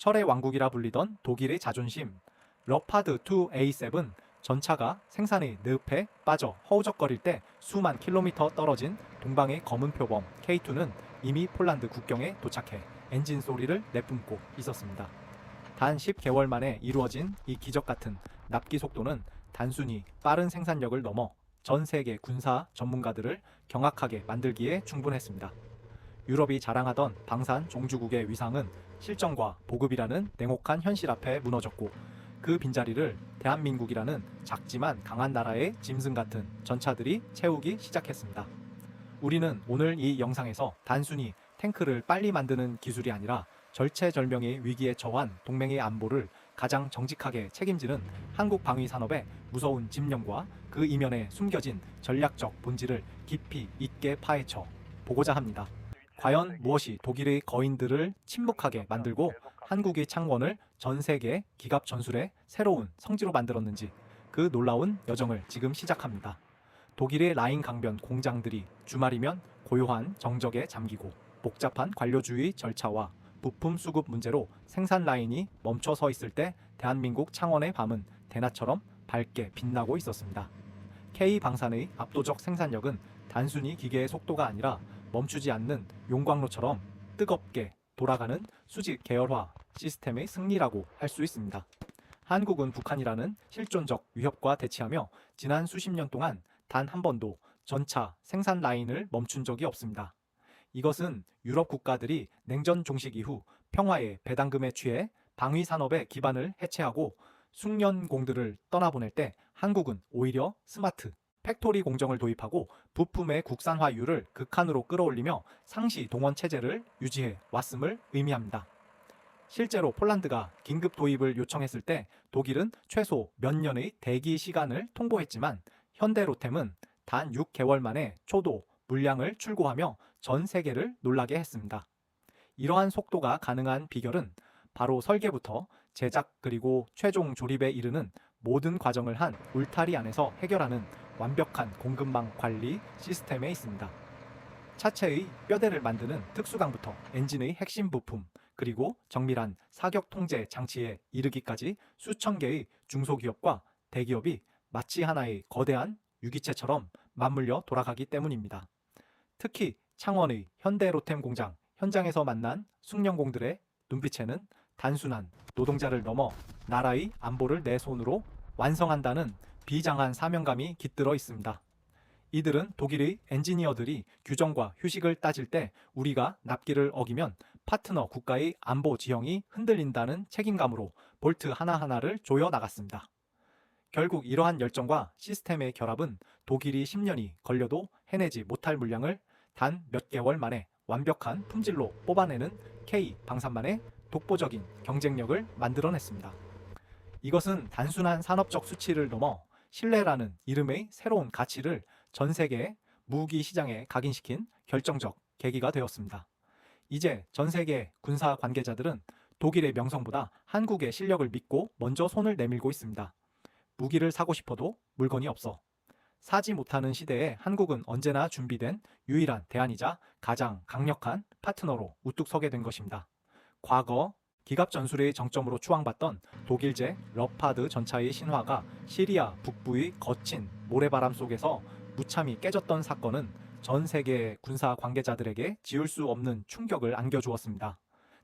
철의 왕국이라 불리던 독일의 자존심 러파드 2A7 전차가 생산의 늪에 빠져 허우적거릴 때 수만 킬로미터 떨어진 동방의 검은 표범 K2는 이미 폴란드 국경에 도착해 엔진 소리를 내뿜고 있었습니다. 단 10개월 만에 이루어진 이 기적 같은 납기 속도는 단순히 빠른 생산력을 넘어 전 세계 군사 전문가들을 경악하게 만들기에 충분했습니다. 유럽이 자랑하던 방산 종주국의 위상은 실정과 보급이라는 냉혹한 현실 앞에 무너졌고, 그 빈자리를 대한민국이라는 작지만 강한 나라의 짐승 같은 전차들이 채우기 시작했습니다. 우리는 오늘 이 영상에서 단순히 탱크를 빨리 만드는 기술이 아니라 절체절명의 위기에 처한 동맹의 안보를 가장 정직하게 책임지는 한국 방위 산업의 무서운 집념과 그 이면에 숨겨진 전략적 본질을 깊이 있게 파헤쳐 보고자 합니다. 과연 무엇이 독일의 거인들을 침묵하게 만들고 한국의 창원을 전 세계 기갑 전술의 새로운 성지로 만들었는지, 그 놀라운 여정을 지금 시작합니다. 독일의 라인 강변 공장들이 주말이면 고요한 정적에 잠기고, 복잡한 관료주의 절차와 부품 수급 문제로 생산 라인이 멈춰 서 있을 때 대한민국 창원의 밤은 대낮처럼 밝게 빛나고 있었습니다. K방산의 압도적 생산력은 단순히 기계의 속도가 아니라 멈추지 않는 용광로처럼 뜨겁게 돌아가는 수직 계열화 시스템의 승리라고 할 수 있습니다. 한국은 북한이라는 실존적 위협과 대치하며 지난 수십 년 동안 단 한 번도 전차 생산 라인을 멈춘 적이 없습니다. 이것은 유럽 국가들이 냉전 종식 이후 평화의 배당금에 취해 방위 산업의 기반을 해체하고 숙련공들을 떠나보낼 때 한국은 오히려 스마트 팩토리 공정을 도입하고 부품의 국산화율을 극한으로 끌어올리며 상시 동원 체제를 유지해 왔음을 의미합니다. 실제로 폴란드가 긴급 도입을 요청했을 때 독일은 최소 몇 년의 대기 시간을 통보했지만 현대로템은 단 6개월 만에 초도 물량을 출고하며 전 세계를 놀라게 했습니다. 이러한 속도가 가능한 비결은 바로 설계부터 제작 그리고 최종 조립에 이르는 모든 과정을 한 울타리 안에서 해결하는 완벽한 공급망 관리 시스템에 있습니다. 차체의 뼈대를 만드는 특수강부터 엔진의 핵심 부품, 그리고 정밀한 사격 통제 장치에 이르기까지 수천 개의 중소기업과 대기업이 마치 하나의 거대한 유기체처럼 맞물려 돌아가기 때문입니다. 특히 창원의 현대로템 공장 현장에서 만난 숙련공들의 눈빛에는 단순한 노동자를 넘어 나라의 안보를 내 손으로 완성한다는 비장한 사명감이 깃들어 있습니다. 이들은 독일의 엔지니어들이 규정과 휴식을 따질 때 우리가 납기를 어기면 파트너 국가의 안보 지형이 흔들린다는 책임감으로 볼트 하나하나를 조여 나갔습니다. 결국 이러한 열정과 시스템의 결합은 독일이 10년이 걸려도 해내지 못할 물량을 단 몇 개월 만에 완벽한 품질로 뽑아내는 K 방산만의 독보적인 경쟁력을 만들어냈습니다. 이것은 단순한 산업적 수치를 넘어 신뢰라는 이름의 새로운 가치를 전 세계 무기 시장에 각인시킨 결정적 계기가 되었습니다. 이제 전 세계 군사 관계자들은 독일의 명성보다 한국의 실력을 믿고 먼저 손을 내밀고 있습니다. 무기를 사고 싶어도 물건이 없어. 사지 못하는 시대에 한국은 언제나 준비된 유일한 대안이자 가장 강력한 파트너로 우뚝 서게 된 것입니다. 과거 기갑 전술의 정점으로 추앙받던 독일제 러파드 전차의 신화가 시리아 북부의 거친 모래바람 속에서 무참히 깨졌던 사건은 전 세계 군사 관계자들에게 지울 수 없는 충격을 안겨주었습니다.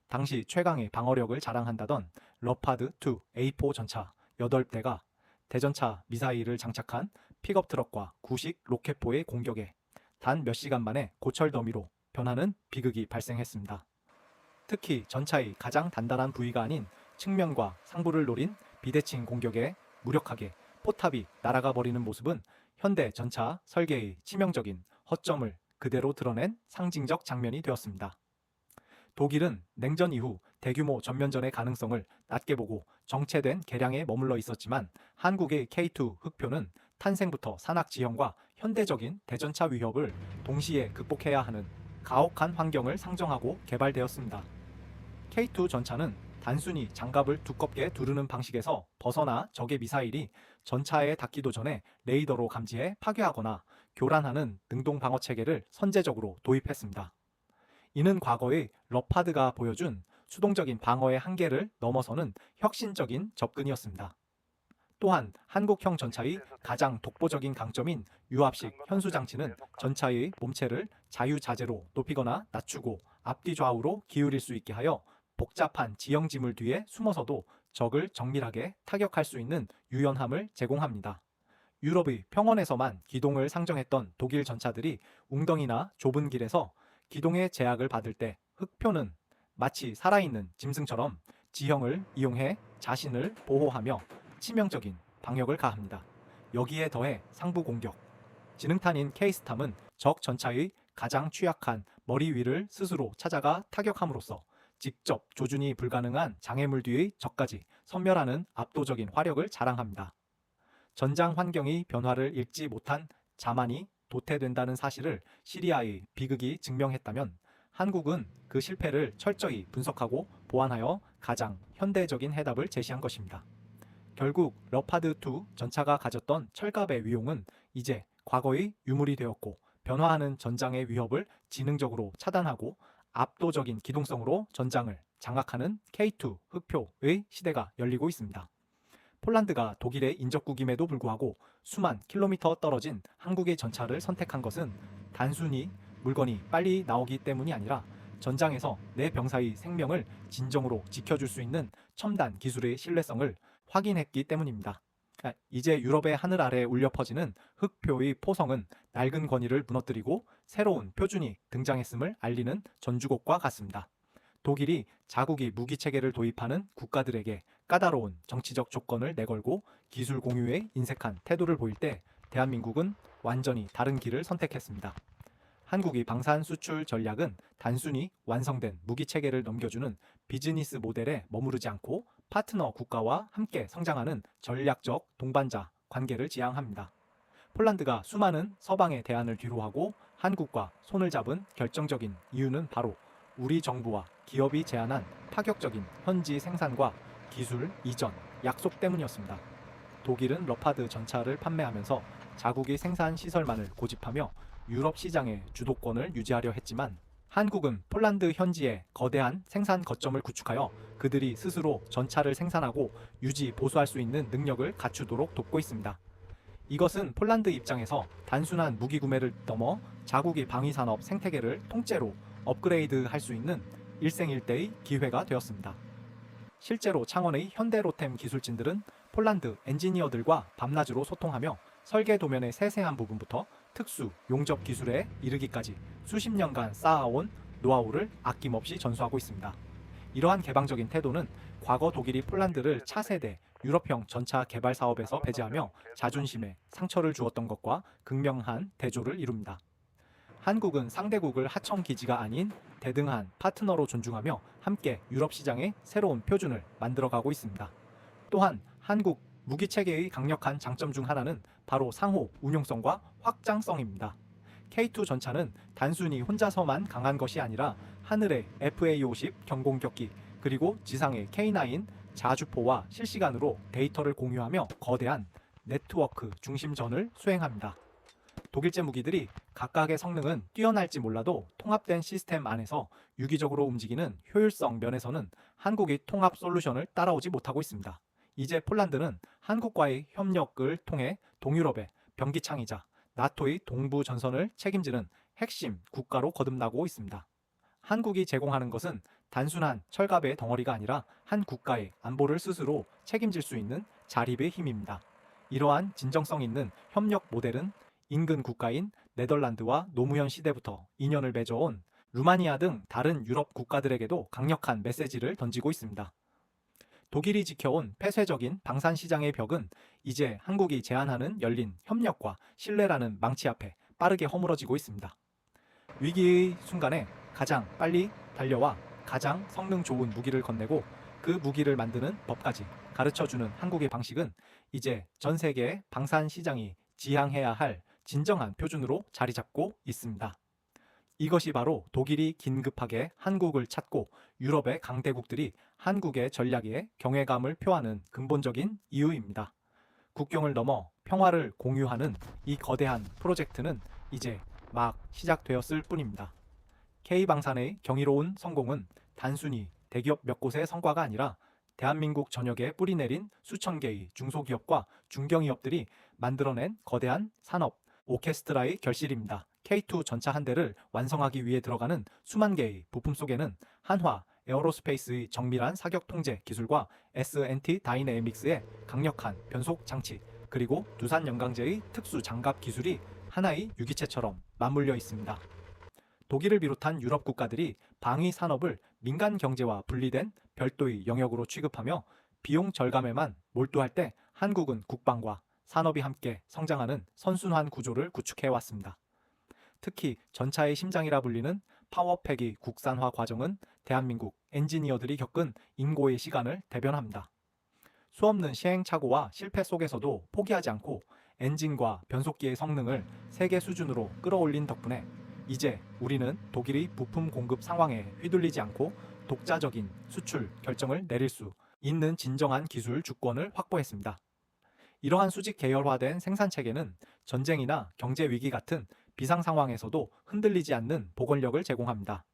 당시 최강의 방어력을 자랑한다던 러파드 2 A4 전차 8대가 대전차 미사일을 장착한 픽업 트럭과 구식 로켓포의 공격에 단 몇 시간 만에 고철 더미로 변하는 비극이 발생했습니다. 특히 전차의 가장 단단한 부위가 아닌 측면과 상부를 노린 비대칭 공격에 무력하게 포탑이 날아가 버리는 모습은 현대 전차 설계의 치명적인 허점을 그대로 드러낸 상징적 장면이 되었습니다. 독일은 냉전 이후 대규모 전면전의 가능성을 낮게 보고 정체된 개량에 머물러 있었지만 한국의 K2 흑표는 탄생부터 산악 지형과 현대적인 대전차 위협을 동시에 극복해야 하는 가혹한 환경을 상정하고 개발되었습니다. K2 전차는 단순히 장갑을 두껍게 두르는 방식에서 벗어나 적의 미사일이 전차에 닿기도 전에 레이더로 감지해 파괴하거나 교란하는 능동 방어 체계를 선제적으로 도입했습니다. 이는 과거의 러파드가 보여준 수동적인 방어의 한계를 넘어서는 혁신적인 접근이었습니다. 또한 한국형 전차의 가장 독보적인 강점인 유압식 현수 장치는 전차의 몸체를 자유자재로 높이거나 낮추고 앞뒤 좌우로 기울일 수 있게 하여 복잡한 지형 지물 뒤에 숨어서도 적을 정밀하게 타격할 수 있는 유연함을 제공합니다. 유럽의 평원에서만 기동을 상정했던 독일 전차들이 웅덩이나 좁은 길에서 기동의 제약을 받을 때 흑표는 마치 살아있는 짐승처럼 지형을 이용해 자신을 보호하며 치명적인 방역을 가합니다. 여기에 더해 상부 공격. 지능탄인 케이스탐은 적 전차의 가장 취약한 머리 위를 스스로 찾아가 타격함으로써 직접 조준이 불가능한 장애물 뒤의 적까지 섬멸하는 압도적인 화력을 자랑합니다. 전장 환경의 변화를 읽지 못한 자만이 도태된다는 사실을 시리아의 비극이 증명했다면 한국은 그 실패를 철저히 분석하고 보완하여 가장 현대적인 해답을 제시한 것입니다. 결국 러파드2 전차가 가졌던 철갑의 위용은 이제 과거의 유물이 되었고 변화하는 전장의 위협을 지능적으로 차단하고 압도적인 기동성으로 전장을 장악하는 K2 흑표의 시대가 열리고 있습니다. 폴란드가 독일의 인접국임에도 불구하고 수만 킬로미터 떨어진 한국의 전차를 선택한 것은 단순히 물건이 빨리 나오기 때문이 아니라 전장에서 내 병사의 생명을 진정으로 지켜줄 수 있는 첨단 기술의 신뢰성을 확인했기 때문입니다. 이제 유럽의 하늘 아래에 울려 퍼지는 흑표의 포성은 낡은 권위를 무너뜨리고 새로운 표준이 등장했음을 알리는 전주곡과 같습니다. 독일이 자국이 무기 체계를 도입하는 국가들에게 까다로운 정치적 조건을 내걸고 기술 공유에 인색한 태도를 보일 때 대한민국은 완전히 다른 길을 선택했습니다. 한국의 방산 수출 전략은 단순히 완성된 무기 체계를 넘겨주는 비즈니스 모델에 머무르지 않고 파트너 국가와 함께 성장하는 전략적 동반자 관계를 지향합니다. 폴란드가 수많은 서방의 대안을 뒤로하고 한국과 손을 잡은 결정적인 이유는 바로 우리 정부와 기업이 제안한 파격적인 현지 생산과 기술 이전 약속 때문이었습니다. 독일은 러파드 전차를 판매하면서 자국의 생산 시설만을 고집하며 유럽 시장의 주도권을 유지하려 했지만 한국은 폴란드 현지에 거대한 생산 거점을 구축하여 그들이 스스로 전차를 생산하고 유지 보수할 수 있는 능력을 갖추도록 돕고 있습니다. 이것은 폴란드 입장에서 단순한 무기 구매를 넘어 자국의 방위산업 생태계를 통째로 업그레이드할 수 있는 일생일대의 기회가 되었습니다. 실제로 창원의 현대로템 기술진들은 폴란드 엔지니어들과 밤낮으로 소통하며 설계 도면의 세세한 부분부터 특수 용접 기술에 이르기까지 수십 년간 쌓아온 노하우를 아낌없이 전수하고 있습니다. 이러한 개방적인 태도는 과거 독일이 폴란드를 차세대 유럽형 전차 개발 사업에서 배제하며 자존심에 상처를 주었던 것과 극명한 대조를 이룹니다. 한국은 상대국을 하청 기지가 아닌 대등한 파트너로 존중하며 함께 유럽 시장의 새로운 표준을 만들어가고 있습니다. 또한 한국 무기 체계의 강력한 장점 중 하나는 바로 상호 운용성과 확장성입니다. K2 전차는 단순히 혼자서만 강한 것이 아니라 하늘의 FA-50 경공격기 그리고 지상의 K9 자주포와 실시간으로 데이터를 공유하며 거대한 네트워크 중심전을 수행합니다. 독일제 무기들이 각각의 성능은 뛰어날지 몰라도 통합된 시스템 안에서 유기적으로 움직이는 효율성 면에서는 한국의 통합 솔루션을 따라오지 못하고 있습니다. 이제 폴란드는 한국과의 협력을 통해 동유럽의 병기창이자 나토의 동부 전선을 책임지는 핵심 국가로 거듭나고 있습니다. 한국이 제공하는 것은 단순한 철갑의 덩어리가 아니라 한 국가의 안보를 스스로 책임질 수 있는 자립의 힘입니다. 이러한 진정성 있는 협력 모델은 인근 국가인 네덜란드와 노무현 시대부터 인연을 맺어온 루마니아 등 다른 유럽 국가들에게도 강력한 메시지를 던지고 있습니다. 독일이 지켜온 폐쇄적인 방산 시장의 벽은 이제 한국이 제안하는 열린 협력과 신뢰라는 망치 앞에 빠르게 허물어지고 있습니다. 위기의 순간에 가장 빨리 달려와 가장 성능 좋은 무기를 건네고 그 무기를 만드는 법까지 가르쳐주는 한국의 방식은 이제 전 세계의 방산 시장이 지향해야 할 진정한 표준으로 자리 잡고 있습니다. 이것이 바로 독일이 긴급하게 한국을 찾고 유럽의 강대국들이 한국의 전략에 경외감을 표하는 근본적인 이유입니다. 국경을 넘어 평화를 공유하는 이 거대한 프로젝트는 이제 막 시작되었을 뿐입니다. K방산의 경이로운 성공은 단순히 대기업 몇 곳의 성과가 아니라 대한민국 전역에 뿌리내린 수천 개의 중소기업과 중견기업들이 만들어낸 거대한 산업 오케스트라의 결실입니다. K2 전차 한 대를 완성하기 위해 들어가는 수만 개의 부품 속에는 한화 에어로스페이스의 정밀한 사격 통제 기술과 S&T 다이내믹스의 강력한 변속 장치, 그리고 두산 영강제의 특수 장갑 기술이 하나의 유기체처럼 맞물려 있습니다. 독일을 비롯한 유럽 국가들이 방위 산업을 민간 경제와 분리된 별도의 영역으로 취급하며 비용 절감에만 몰두할 때 한국은 국방과 산업이 함께 성장하는 선순환 구조를 구축해 왔습니다. 특히 전차의 심장이라 불리는 파워팩의 국산화 과정은 대한민국 엔지니어들이 겪은 인고의 시간을 대변합니다. 수없는 시행착오와 실패 속에서도 포기하지 않고 엔진과 변속기의 성능을 세계 수준으로 끌어올린 덕분에 이제 우리는 독일의 부품 공급 상황에 휘둘리지 않고 독자적인 수출 결정을 내릴 수 있는 진정한 기술 주권을 확보했습니다. 이러한 수직 계열화된 생산 체계는 전쟁이나 경제 위기 같은 비상 상황에서도 흔들리지 않는 보건력을 제공합니다.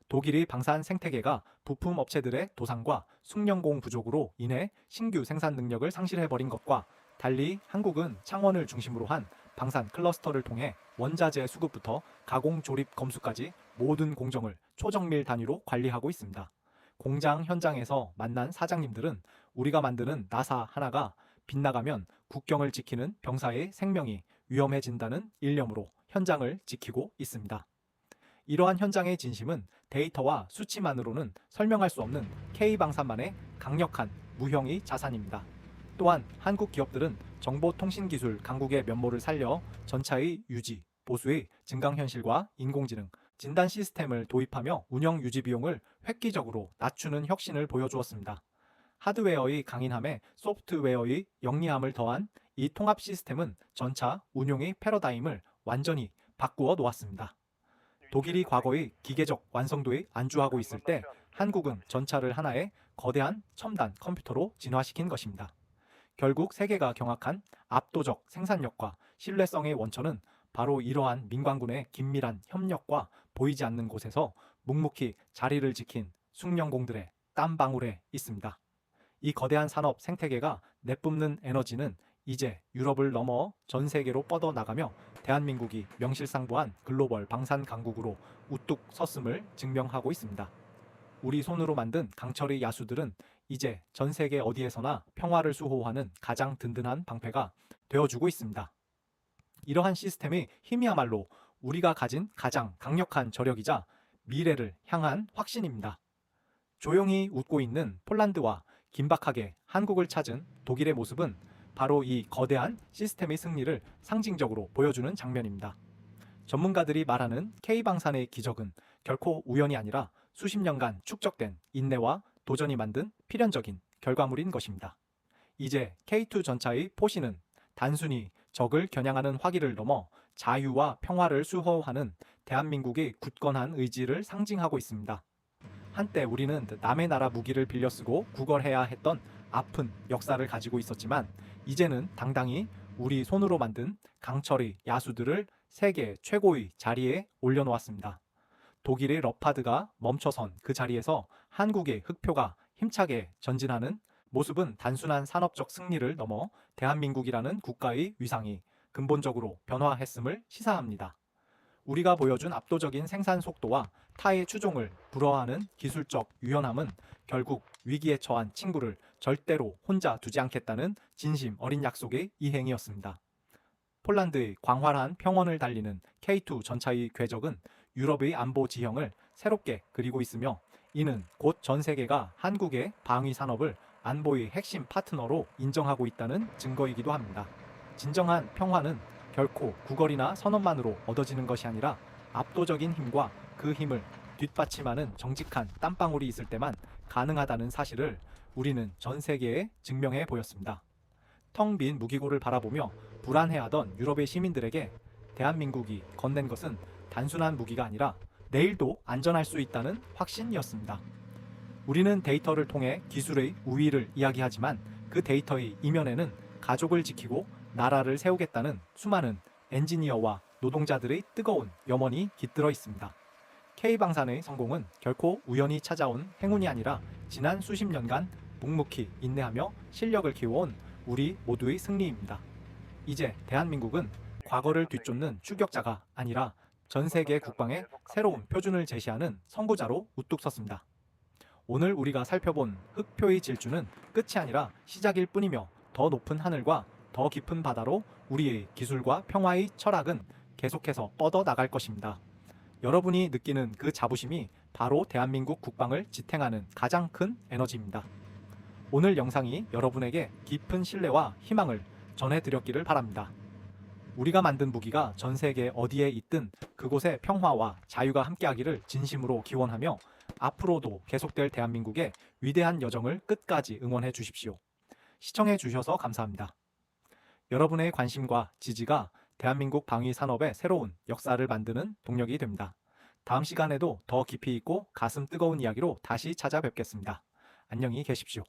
독일의 방산 생태계가 부품 업체들의 도산과 숙련공 부족으로 인해 신규 생산 능력을 상실해버린 것과 달리 한국은 창원을 중심으로 한 방산 클러스터를 통해 원자재 수급부터 가공 조립 검수까지 모든 공정을 초정밀 단위로 관리하고 있습니다. 공장 현장에서 만난 사장님들은 우리가 만드는 나사 하나가 빗나가면 국경을 지키는 병사의 생명이 위험해진다는 일념으로 현장을 지키고 있습니다. 이러한 현장의 진심은 데이터와 수치만으로는 설명할 수 없는 K방산만의 강력한 무형의 자산입니다. 또한 한국 기업들은 정보통신기술 강국의 면모를 살려 전차의 유지, 보수의 증강현실과 인공지능, 진단 시스템을 도입하며 운영 유지 비용을 획기적으로 낮추는 혁신을 보여주었습니다. 하드웨어의 강인함에 소프트웨어의 영리함을 더한 이 통합 시스템은 전차 운용의 패러다임을 완전히 바꾸어 놓았습니다. 독일이 과거의 기계적 완성도에 안주하고 있을 때 한국은 전차를 하나의 거대한 첨단 컴퓨터로 진화시킨 것입니다. 결국 세계가 경악한 압도적 생산력과 신뢰성의 원천은 바로 이러한 민관군의 긴밀한 협력과 보이지 않는 곳에서 묵묵히 자리를 지킨 숙련공들의 땀방울에 있습니다. 이 거대한 산업 생태계가 내뿜는 에너지는 이제 유럽을 넘어 전 세계로 뻗어나가며 대한민국이 명실상부한 글로벌 방산 강국으로 우뚝 섰음을 증명하고 있습니다. 우리 손으로 만든 강철의 야수들은 이제 전 세계 어디에서나 평화를 수호하는 가장 든든한 방패가 되어주고 있습니다. 이러한 시스템의 힘이야말로 우리가 가진 가장 강력한 저력이자 미래를 향한 확신입니다. 조용히 웃고 있는 폴란드와 긴박하게 한국을 찾은 독일의 모습은 바로 이 거대한 시스템의 승리를 상징적으로 보여주는 장면입니다. 전문가들이 말하는 K방산의 기적은 결코 우연이 아니라 수십 년간 축적된 인내와 도전이 만든 필연적인 결과물인 것입니다. 이제 K2 전차의 포시는 단순히 적을 겨냥하는 화기를 넘어 자유와 평화를 수호하는 대한민국의 굳건한 의지를 상징하고 있습니다. 한때 우리는 남의 나라 무기를 빌려 쓰고 구걸해야 했던 아픈 역사를 가지고 있었지만 이제는 당당히 우리 손으로 만든 강철의 야수들을 세계 최고의 자리에 올려놓았습니다. 독일의 러파드가 멈춰선 그 자리에서 한국의 흑표가 힘차게 전진하는 모습은 단순한 산업적 승리를 넘어 대한민국이라는 국가의 위상이 근본적으로 변화했음을 시사합니다. 우리가 보여준 압도적인 생산 속도와 타의 추종을 불허하는 기술적 유연함은 결국 위기에 처한 친구를 절대로 혼자 두지 않겠다는 진심 어린 약속의 이행이었습니다. 폴란드의 광활한 평원을 달리는 K2 전차의 궤적은 유럽의 안보 지형을 새롭게 그리고 있으며 이는 곧 전 세계가 한국의 방위 산업을 안보의 핵심 파트너로 인정하고 있다는 증거이기도 합니다. 진정한 평화는 결코 구걸이나 선언만으로 얻어지는 것이 아니라 압도적인 힘과 그 힘을 뒷받침하는 정직한 땀방울이 있을 때만 가능하다는 사실을 우리는 전 세계에 증명해 보였습니다. 텅 빈 무기고를 바라보며 불안해하던 유럽의 시민들에게 대한민국이 건넨 것은 단순한 무기가 아니라 내일도 안전할 수 있다는 확신이었습니다. 우리는 데이터를 통해 기술의 우위를 이야기하지만 그 데이터의 이면에는 가족을 지키고 나라를 세우겠다는 수많은 엔지니어와 노동자들의 뜨거운 염원이 깃들어 있습니다. K방산의 성공은 결코 우연히 찾아온 행운이 아니라 지난 수십 년간 묵묵히 인내하며 실력을 키워온 우리 모두의 승리입니다. 이제 대한민국은 과거를 뒤쫓는 추격자가 아니라 전 세계 국방의 새로운 표준을 제시하는 선구자로 우뚝 섰습니다. 오늘 우리가 살펴본 흑표의 질주는 끝이 아니라 시작일 뿐이며 더 높은 하늘과 더 깊은 바다로 우리의 기술과 평화의 철학은 계속해서 뻗어 나갈 것입니다. 여러분이 느끼는 그 자부심이 바로 대한민국 국방을 지탱하는 가장 큰 에너지입니다. 오늘 영상이 여러분에게 깊은 신뢰와 희망을 전해드렸기를 바랍니다. 우리가 만든 무기가 전 세계 어디에 있든 그곳에 평화와 자유가 함께하기를 진심으로 기원하며 앞으로도 계속될 대한민국의 위대한 여정을 끝까지 응원해 주십시오. 시청해 주셔서 감사합니다. 여러분의 관심과 지지가 대한민국 방위 산업의 새로운 역사를 만드는 동력이 됩니다. 다음 시간에도 더 깊이 있고 가슴 뜨거운 이야기로 다시 찾아뵙겠습니다. 안녕히 계십시오.